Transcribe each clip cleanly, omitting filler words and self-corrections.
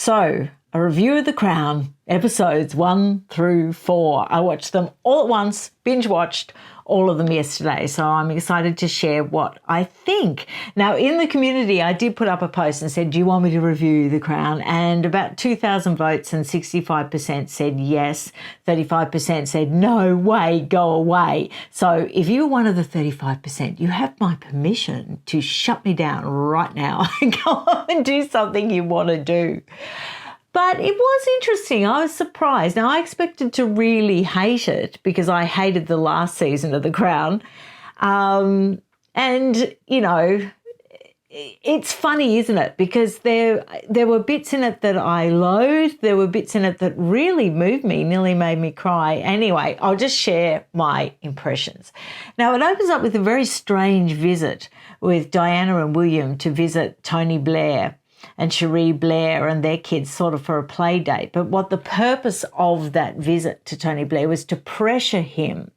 So, a review of The Crown, episodes 1 through 4. I watched them all at once, binge watched all of them yesterday. So I'm excited to share what I think. Now, in the community, I did put up a post and said, do you want me to review The Crown? And about 2,000 votes and 65% said yes. 35% said, no way, go away. So if you're one of the 35%, you have my permission to shut me down right now and go on and do something you want to do. But it was interesting. I was surprised. Now, I expected to really hate it because I hated the last season of The Crown. And, you know, it's funny, isn't it? Because there were bits in it that I loathed. There were bits in it that really moved me, nearly made me cry. Anyway, I'll just share my impressions. Now, it opens up with a very strange visit with Diana and William to visit Tony Blair and Cherie Blair and their kids sort of for a play date. But what the purpose of that visit to Tony Blair was to pressure him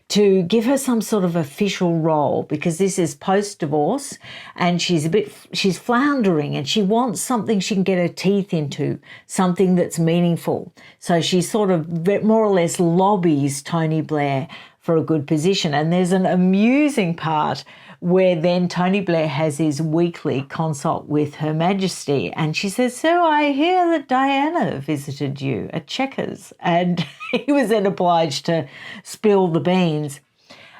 to give her some sort of official role, because this is post-divorce and she's floundering and she wants something she can get her teeth into, something that's meaningful. So she sort of more or less lobbies Tony Blair for a good position. And there's an amusing part where then Tony Blair has his weekly consult with Her Majesty, and she says, so I hear that Diana visited you at Chequers, and he was then obliged to spill the beans.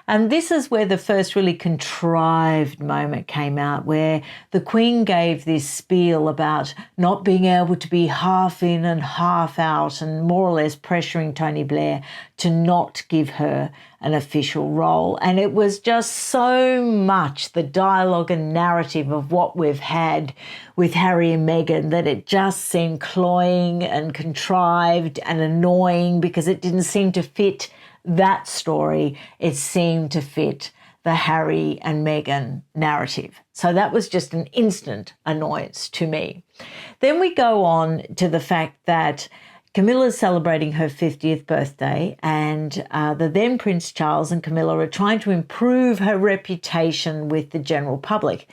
And this is where the first really contrived moment came out, where the Queen gave this spiel about not being able to be half in and half out, and more or less pressuring Tony Blair to not give her an official role. And it was just so much the dialogue and narrative of what we've had with Harry and Meghan that it just seemed cloying and contrived and annoying, because it didn't seem to fit that story. It seemed to fit the Harry and Meghan narrative. So that was just an instant annoyance to me. Then we go on to the fact that Camilla's celebrating her 50th birthday, and the then Prince Charles and Camilla are trying to improve her reputation with the general public.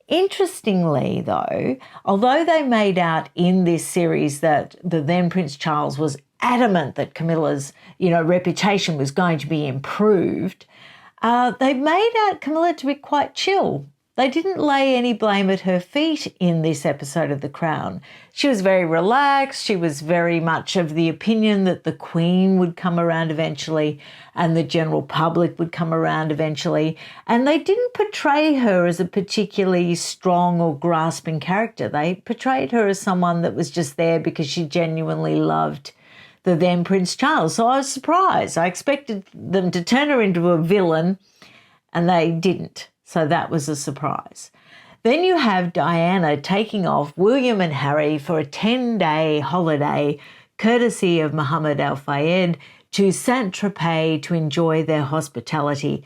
Interestingly, though, although they made out in this series that the then Prince Charles was adamant that Camilla's, reputation was going to be improved, they made out Camilla to be quite chill. They didn't lay any blame at her feet in this episode of The Crown. She was very relaxed. She was very much of the opinion that the Queen would come around eventually and the general public would come around eventually. And they didn't portray her as a particularly strong or grasping character. They portrayed her as someone that was just there because she genuinely loved the then Prince Charles. So I was surprised. I expected them to turn her into a villain, and they didn't. So that was a surprise. Then you have Diana taking off William and Harry for a 10-day holiday, courtesy of Mohammed Al Fayed, to Tropez to enjoy their hospitality.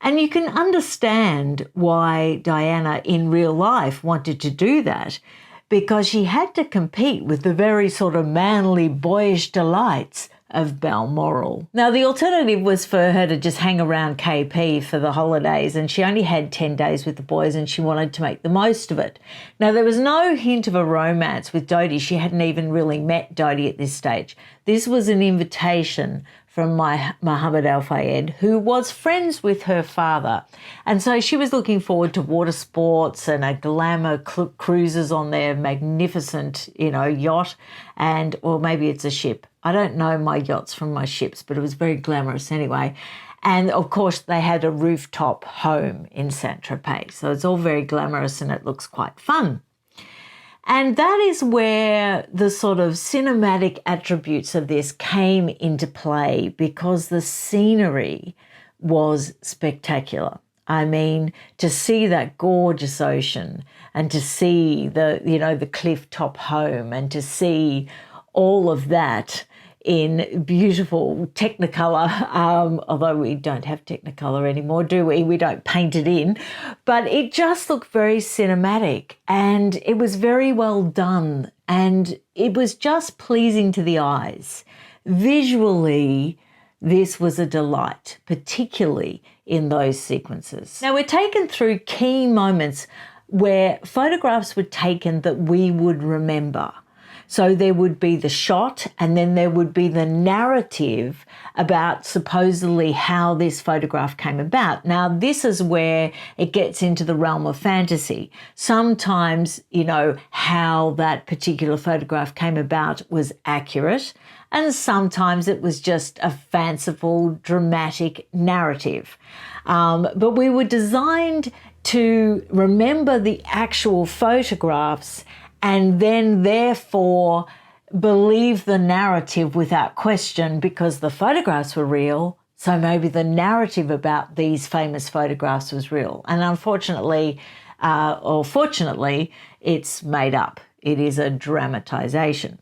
And you can understand why Diana in real life wanted to do that, because she had to compete with the very sort of manly, boyish delights of Balmoral. Now, the alternative was for her to just hang around KP for the holidays, and she only had 10 days with the boys and she wanted to make the most of it. Now, there was no hint of a romance with Dodi. She hadn't even really met Dodi at this stage. This was an invitation from Mohammed Al Fayed, who was friends with her father. And so she was looking forward to water sports and a glamour cruises on their magnificent, yacht, or maybe it's a ship. I don't know my yachts from my ships, but it was very glamorous anyway. And of course, they had a rooftop home in Saint-Tropez. So it's all very glamorous and it looks quite fun. And that is where the sort of cinematic attributes of this came into play, because the scenery was spectacular. I mean, to see that gorgeous ocean and to see the cliff top home and to see all of that in beautiful Technicolor, although we don't have Technicolor anymore, do we? We don't paint it in. But it just looked very cinematic and it was very well done and it was just pleasing to the eyes. Visually, this was a delight, particularly in those sequences. Now, we're taken through key moments where photographs were taken that we would remember. So there would be the shot, and then there would be the narrative about supposedly how this photograph came about. Now, this is where it gets into the realm of fantasy. Sometimes, how that particular photograph came about was accurate, and sometimes it was just a fanciful, dramatic narrative. But we were designed to remember the actual photographs and then therefore believe the narrative without question because the photographs were real. So maybe the narrative about these famous photographs was real. And unfortunately, or fortunately, it's made up. It is a dramatization.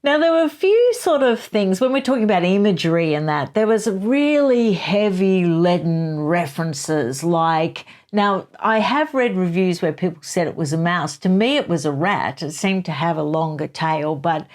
Now, there were a few sort of things when we're talking about imagery and that. There was really heavy leaden references like, now I have read reviews where people said it was a mouse. To me, it was a rat. It seemed to have a longer tail. But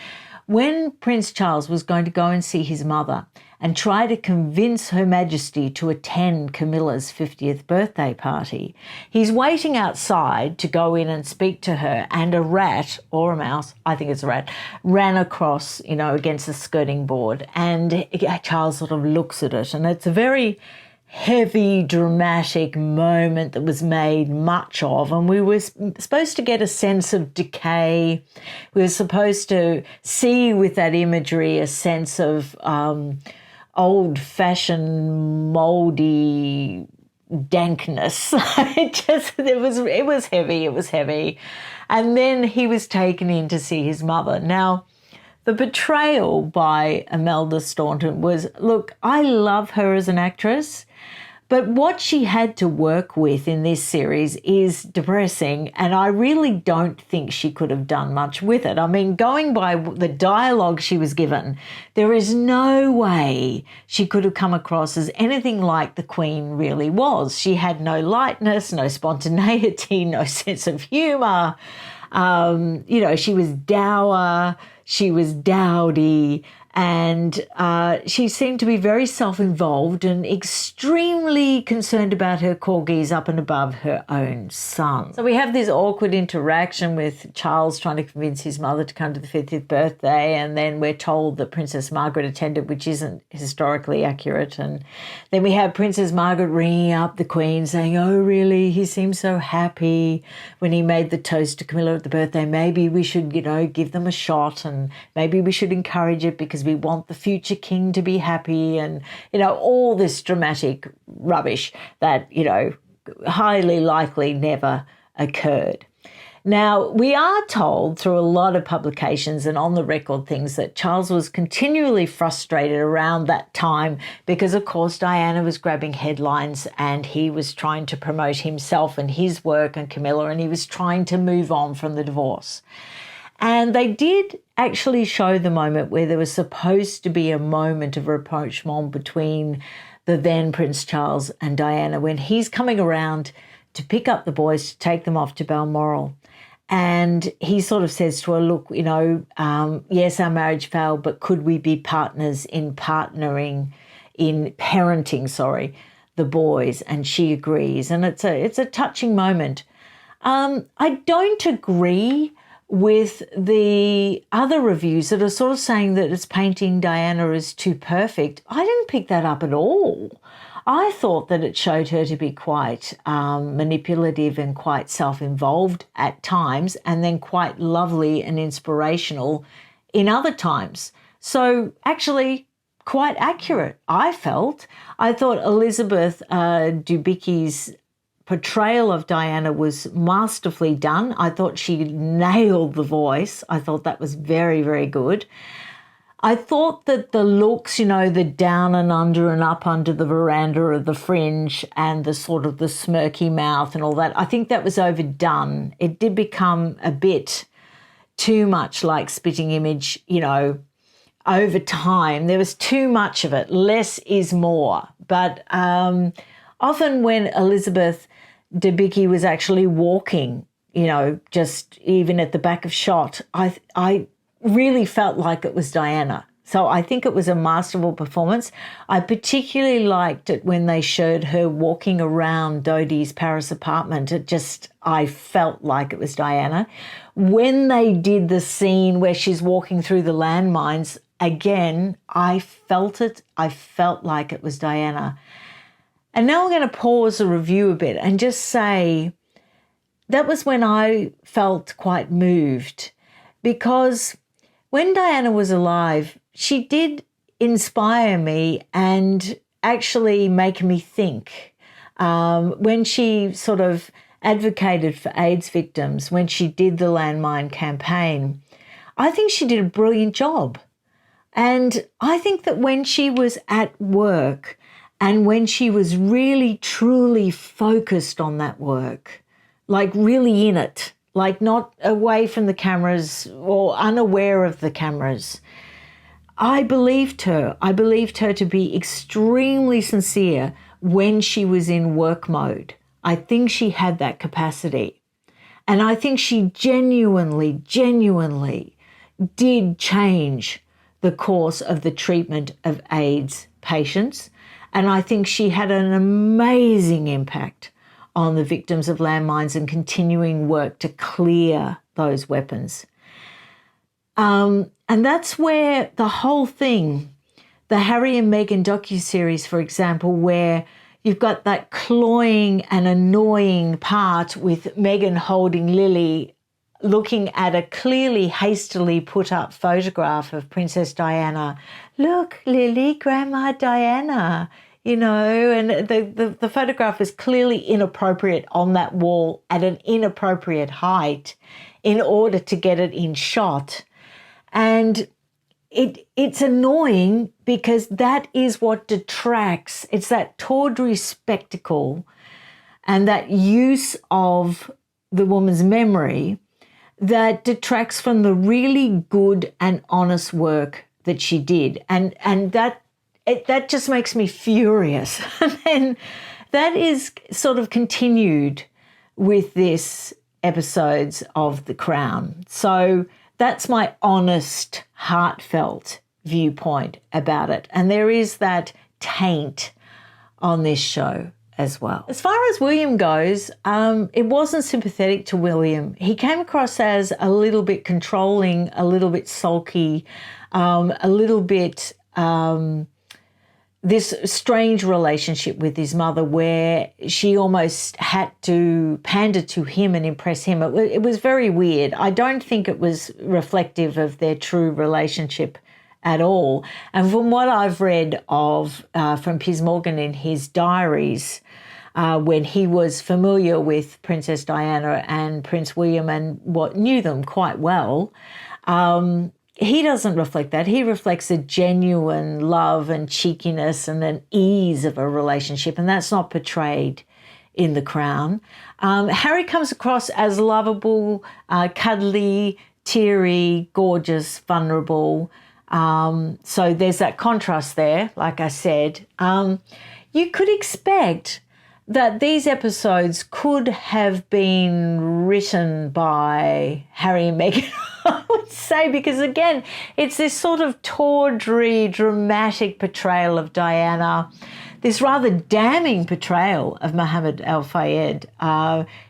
when Prince Charles was going to go and see his mother and try to convince Her Majesty to attend Camilla's 50th birthday party, he's waiting outside to go in and speak to her, and a rat, or a mouse, I think it's a rat, ran across, against the skirting board, and Charles sort of looks at it, and it's a very heavy, dramatic moment that was made much of, and we were supposed to get a sense of decay. We were supposed to see with that imagery a sense of old-fashioned, mouldy dankness. It was heavy. And then he was taken in to see his mother. Now, the portrayal by Imelda Staunton was, look, I love her as an actress, but what she had to work with in this series is depressing, and I really don't think she could have done much with it. I mean, going by the dialogue she was given, there is no way she could have come across as anything like the Queen really was. She had no lightness, no spontaneity, no sense of humour. She was dour, she was dowdy, and she seemed to be very self-involved and extremely concerned about her corgis up and above her own son. So we have this awkward interaction with Charles trying to convince his mother to come to the 50th birthday, and then we're told that Princess Margaret attended, which isn't historically accurate. And then we have Princess Margaret ringing up the Queen saying, oh, really, he seemed so happy when he made the toast to Camilla at the birthday. Maybe we should, give them a shot, and maybe we should encourage it because we want the future king to be happy, and, all this dramatic rubbish that, highly likely never occurred. Now, we are told through a lot of publications and on the record things that Charles was continually frustrated around that time because, of course, Diana was grabbing headlines and he was trying to promote himself and his work and Camilla, and he was trying to move on from the divorce. And they did actually show the moment where there was supposed to be a moment of rapprochement between the then Prince Charles and Diana when he's coming around to pick up the boys to take them off to Balmoral. And he sort of says to her, look, yes, our marriage failed, but could we be partners in parenting, the boys? And she agrees. And it's a touching moment. I don't agree with the other reviews that are sort of saying that it's painting Diana as too perfect. I didn't pick that up at all. I thought that it showed her to be quite manipulative and quite self-involved at times, and then quite lovely and inspirational in other times. So actually quite accurate, I felt. I thought Elizabeth Debicki's portrayal of Diana was masterfully done. I thought she nailed the voice. I thought that was very, very good. I thought that the looks, the down and under and up under the veranda of the fringe and the sort of the smirky mouth and all that, I think that was overdone. It did become a bit too much like Spitting Image, over time. There was too much of it. Less is more. But often when Elizabeth Debicki was actually walking, just even at the back of shot, I really felt like it was Diana. So I think it was a masterful performance. I particularly liked it when they showed her walking around Dodie's Paris apartment. I felt like it was Diana. When they did the scene where she's walking through the landmines, again, I felt it. I felt like it was Diana. And now I'm going to pause the review a bit and just say that was when I felt quite moved, because when Diana was alive, she did inspire me and actually make me think. When she sort of advocated for AIDS victims, when she did the landmine campaign, I think she did a brilliant job. And I think that when she was at work and when she was really, truly focused on that work, like really in it, like not away from the cameras or unaware of the cameras, I believed her. I believed her to be extremely sincere when she was in work mode. I think she had that capacity. And I think she genuinely did change the course of the treatment of AIDS patients. And I think she had an amazing impact on the victims of landmines and continuing work to clear those weapons. And that's where the whole thing, the Harry and Meghan docuseries, for example, where you've got that cloying and annoying part with Meghan holding Lily, looking at a clearly hastily put up photograph of Princess Diana. Look, Lily, Grandma Diana, you know, and the photograph is clearly inappropriate on that wall at an inappropriate height in order to get it in shot. And it's annoying because that is what detracts. It's that tawdry spectacle and that use of the woman's memory that detracts from the really good and honest work that she did. And that just makes me furious. And then that is sort of continued with this episodes of The Crown. So that's my honest, heartfelt viewpoint about it. And there is that taint on this show as well. As far as William goes, it wasn't sympathetic to William. He came across as a little bit controlling, a little bit sulky, a little bit this strange relationship with his mother where she almost had to pander to him and impress him. It was very weird. I don't think it was reflective of their true relationship at all. And from what I've read of from Piers Morgan in his diaries, when he was familiar with Princess Diana and Prince William and knew them quite well, he doesn't reflect that. He reflects a genuine love and cheekiness and an ease of a relationship, and that's not portrayed in The Crown. Harry comes across as lovable, cuddly, teary, gorgeous, vulnerable. So there's that contrast there, like I said. You could expect that these episodes could have been written by Harry and Meghan, I would say, because again, it's this sort of tawdry, dramatic portrayal of Diana, this rather damning portrayal of Mohammed Al Fayed.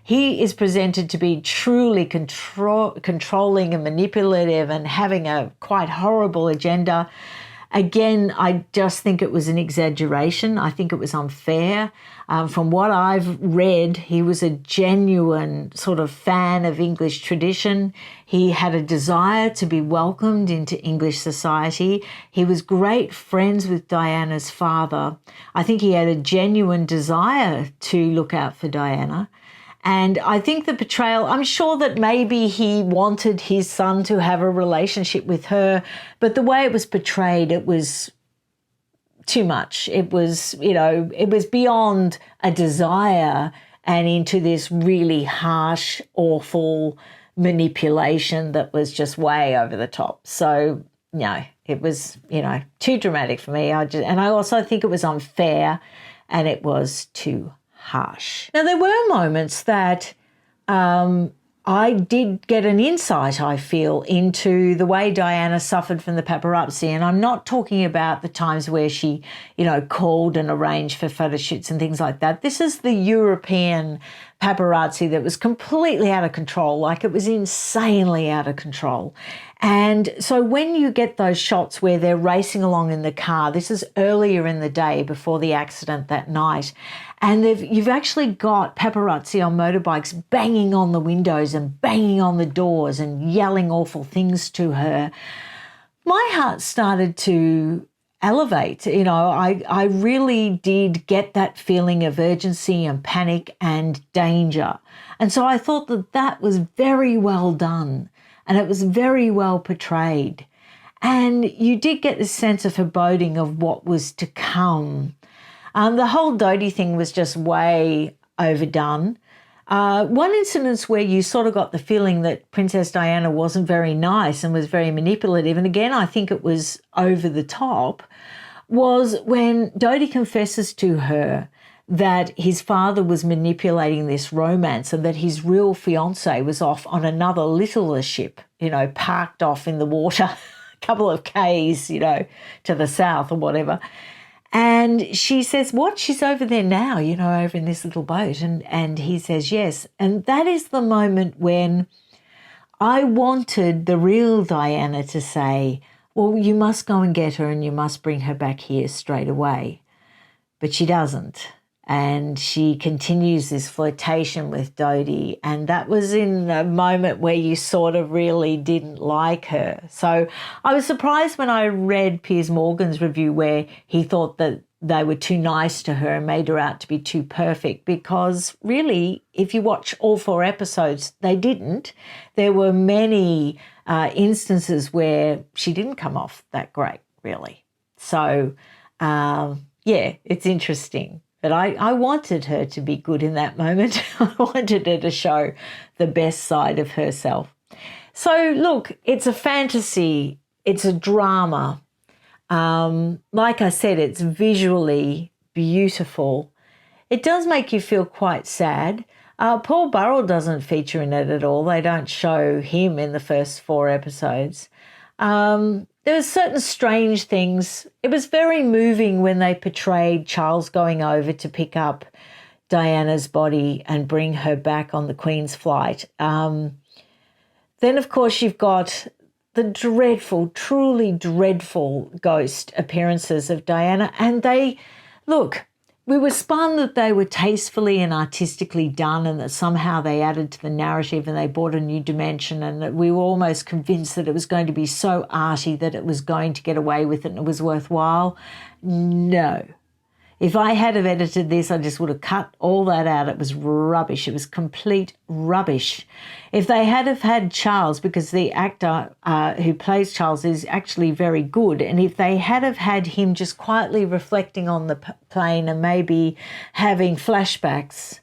He is presented to be truly controlling and manipulative and having a quite horrible agenda. Again, I just think it was an exaggeration. I think it was unfair. From what I've read, he was a genuine sort of fan of English tradition. He had a desire to be welcomed into English society. He was great friends with Diana's father. I think he had a genuine desire to look out for Diana. And I think the portrayal, I'm sure that maybe he wanted his son to have a relationship with her, but the way it was portrayed, it was too much. It was, it was beyond a desire and into this really harsh, awful manipulation that was just way over the top. So, no, it was, too dramatic for me. And I also think it was unfair and it was too harsh. Now, there were moments that I did get an insight, I feel, into the way Diana suffered from the paparazzi. And I'm not talking about the times where she, called and arranged for photo shoots and things like that. This is the European paparazzi that was completely out of control, like it was insanely out of control. And so when you get those shots where they're racing along in the car, this is earlier in the day before the accident that night, and you've actually got paparazzi on motorbikes banging on the windows and banging on the doors and yelling awful things to her. My heart started to elevate. I really did get that feeling of urgency and panic and danger. And so I thought that was very well done and it was very well portrayed. And you did get this sense of foreboding of what was to come. The whole Dodie thing was just way overdone. One incident where you sort of got the feeling that Princess Diana wasn't very nice and was very manipulative, and again, I think it was over the top, was when Dodie confesses to her that his father was manipulating this romance and that his real fiancée was off on another littler ship, parked off in the water, a couple of Ks, to the south or whatever. And she says, what? She's over there now, over in this little boat. And he says, yes. And that is the moment when I wanted the real Diana to say, well, you must go and get her and you must bring her back here straight away. But she doesn't. And she continues this flirtation with Dodie. And that was in a moment where you sort of really didn't like her. So I was surprised when I read Piers Morgan's review where he thought that they were too nice to her and made her out to be too perfect, because really, if you watch all 4 episodes, they didn't. There were many instances where she didn't come off that great, really. So, it's interesting. But I wanted her to be good in that moment. I wanted her to show the best side of herself. So, look, it's a fantasy. It's a drama. Like I said, it's visually beautiful. It does make you feel quite sad. Paul Burrell doesn't feature in it at all. They don't show him in the first 4 episodes. There were certain strange things. It was very moving when they portrayed Charles going over to pick up Diana's body and bring her back on the Queen's flight. Then, of course, you've got the dreadful, truly dreadful ghost appearances of Diana. And we were spun that they were tastefully and artistically done and that somehow they added to the narrative and they brought a new dimension, and that we were almost convinced that it was going to be so arty that it was going to get away with it and it was worthwhile. No. If I had have edited this, I just would have cut all that out. It was rubbish. It was complete rubbish. If they had have had Charles, because the actor who plays Charles is actually very good, and if they had have had him just quietly reflecting on the plane and maybe having flashbacks,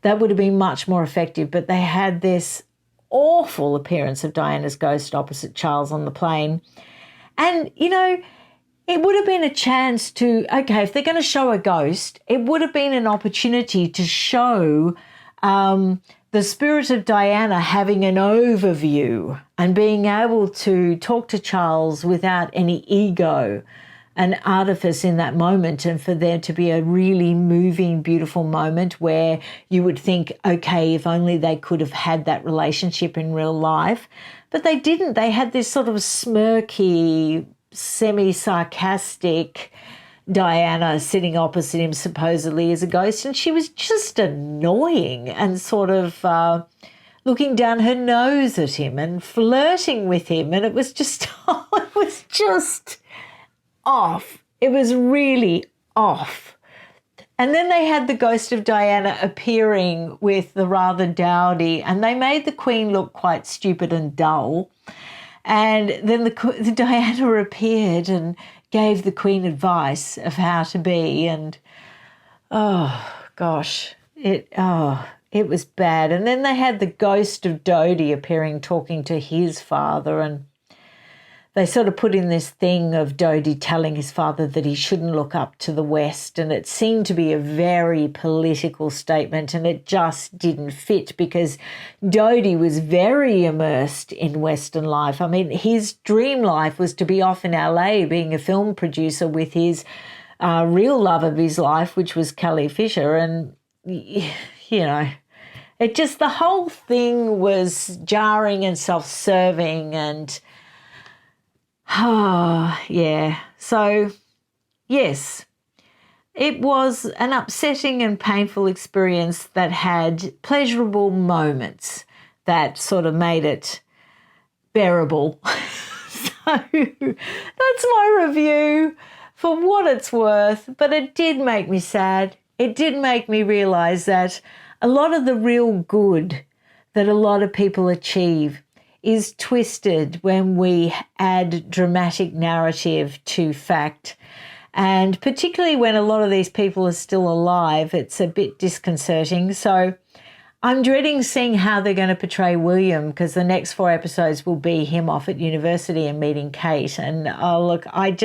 that would have been much more effective. But they had this awful appearance of Diana's ghost opposite Charles on the plane. And, it would have been a chance to, if they're going to show a ghost, it would have been an opportunity to show the spirit of Diana having an overview and being able to talk to Charles without any ego and artifice in that moment, and for there to be a really moving, beautiful moment where you would think, okay, if only they could have had that relationship in real life. But they didn't. They had this sort of smirky, semi-sarcastic Diana sitting opposite him supposedly as a ghost, and she was just annoying and sort of looking down her nose at him and flirting with him, and it was just off. It was really off. And then they had the ghost of Diana appearing with the rather dowdy, and they made the Queen look quite stupid and dull. And then the Diana appeared and gave the Queen advice of how to be, and oh gosh, it was bad. And then they had the ghost of Dodie appearing, talking to his father, and they sort of put in this thing of Dodie telling his father that he shouldn't look up to the West, and it seemed to be a very political statement, and it just didn't fit because Dodie was very immersed in Western life. I mean, his dream life was to be off in LA being a film producer with his real love of his life, which was Kelly Fisher, and, you know, it just, the whole thing was jarring and self-serving and, yeah. So, yes, it was an upsetting and painful experience that had pleasurable moments that sort of made it bearable. So that's my review for what it's worth, but it did make me sad. It did make me realise that a lot of the real good that a lot of people achieve is twisted when we add dramatic narrative to fact. And particularly when a lot of these people are still alive, it's a bit disconcerting. So I'm dreading seeing how they're going to portray William, because the next 4 episodes will be him off at university and meeting Kate. And look, I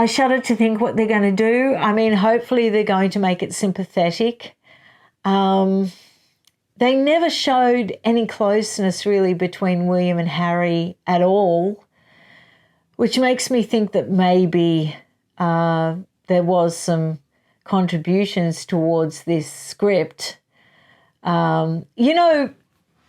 shudder to think what they're going to do. I mean, hopefully they're going to make it sympathetic. They never showed any closeness really between William and Harry at all, which makes me think that maybe there was some contributions towards this script. You know,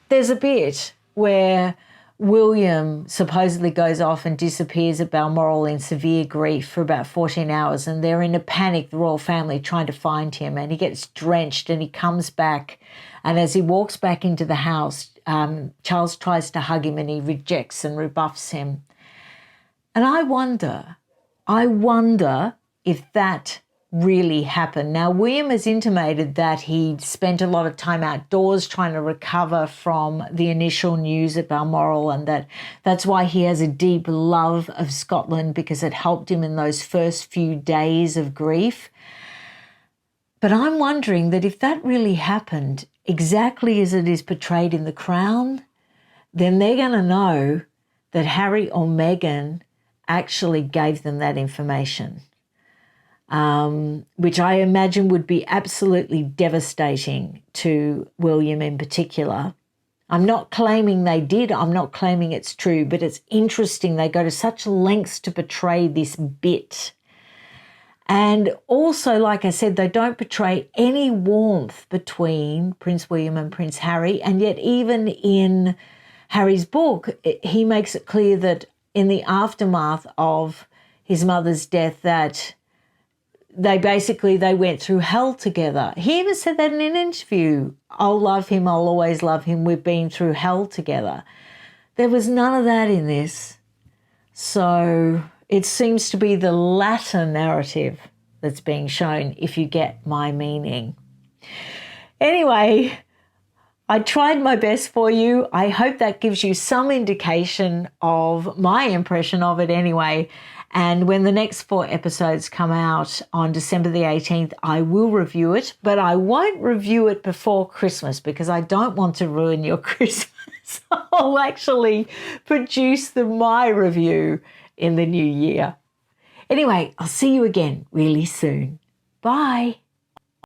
there's a bit where William supposedly goes off and disappears at Balmoral in severe grief for about 14 hours, and they're in a panic, the royal family, trying to find him, and he gets drenched and he comes back, and as he walks back into the house, Charles tries to hug him and he rejects and rebuffs him. And I wonder if that really happened. Now, William has intimated that he'd spent a lot of time outdoors trying to recover from the initial news at Balmoral, and that's why he has a deep love of Scotland, because it helped him in those first few days of grief. But I'm wondering that if that really happened exactly as it is portrayed in The Crown, then they're going to know that Harry or Meghan actually gave them that information. Which I imagine would be absolutely devastating to William in particular. I'm not claiming they did. I'm not claiming it's true, but it's interesting they go to such lengths to portray this bit. And also, like I said, they don't portray any warmth between Prince William and Prince Harry. And yet even in Harry's book, he makes it clear that in the aftermath of his mother's death that they went through hell together. He even said that in an interview. I'll love him, I'll always love him, we've been through hell together. There was none of that in this. So it seems to be the latter narrative that's being shown, if you get my meaning. Anyway, I tried my best for you. I hope that gives you some indication of my impression of it anyway. And when the next 4 episodes come out on December the 18th, I will review it, but I won't review it before Christmas because I don't want to ruin your Christmas. I'll actually produce my review in the new year. Anyway, I'll see you again really soon. Bye.